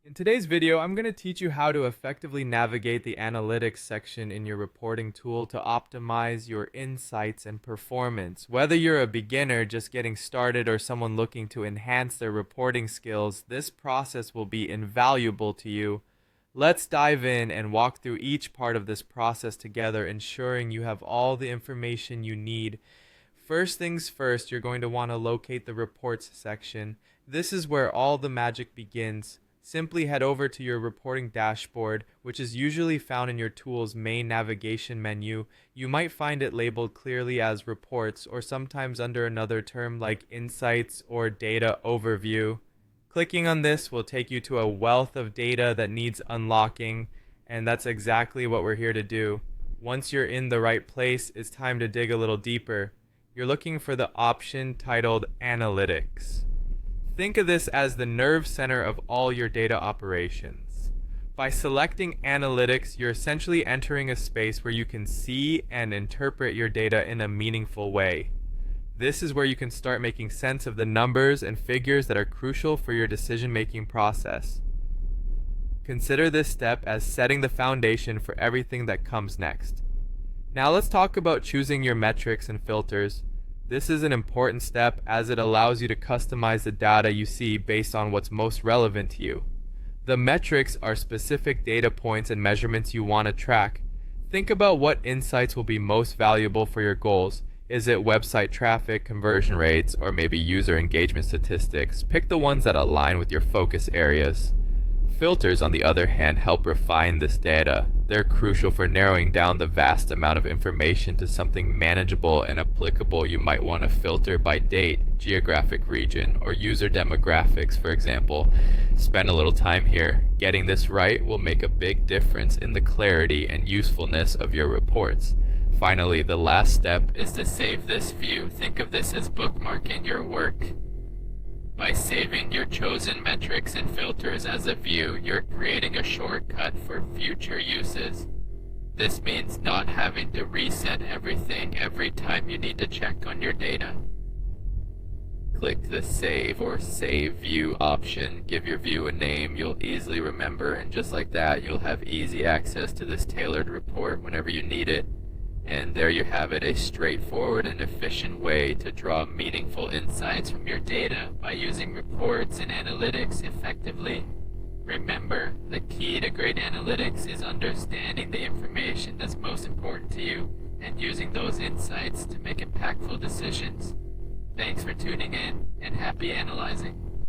In today's video, I'm going to teach you how to effectively navigate the analytics section in your reporting tool to optimize your insights and performance. Whether you're a beginner just getting started or someone looking to enhance their reporting skills, this process will be invaluable to you. Let's dive in and walk through each part of this process together, ensuring you have all the information you need. First things first, you're going to want to locate the reports section. This is where all the magic begins. Simply head over to your reporting dashboard, which is usually found in your tool's main navigation menu. You might find it labeled clearly as reports or sometimes under another term like insights or data overview. Clicking on this will take you to a wealth of data that needs unlocking, and that's exactly what we're here to do. Once you're in the right place, it's time to dig a little deeper. You're looking for the option titled Analytics. Think of this as the nerve center of all your data operations. By selecting Analytics, you're essentially entering a space where you can see and interpret your data in a meaningful way. This is where you can start making sense of the numbers and figures that are crucial for your decision-making process. Consider this step as setting the foundation for everything that comes next. Now let's talk about choosing your metrics and filters. This is an important step as it allows you to customize the data you see based on what's most relevant to you. The metrics are specific data points and measurements you want to track. Think about what insights will be most valuable for your goals. Is it website traffic, conversion rates, or maybe user engagement statistics? Pick the ones that align with your focus areas. Filters, on the other hand, help refine this data. They're crucial for narrowing down the vast amount of information to something manageable and applicable. You might want to filter by date, geographic region, or user demographics, for example. Spend a little time here. Getting this right will make a big difference in the clarity and usefulness of your reports. Finally, the last step is to save this view. Think of this as bookmarking your work. By saving your chosen metrics and filters as a view, you're creating a shortcut for future uses. This means not having to reset everything every time you need to check on your data. Click the Save or Save View option. Give your view a name you'll easily remember, and just like that, you'll have easy access to this tailored report whenever you need it. And there you have it, a straightforward and efficient way to draw meaningful insights from your data by using reports and analytics effectively. Remember, the key to great analytics is understanding the information that's most important to you and using those insights to make impactful decisions. Thanks for tuning in, and happy analyzing.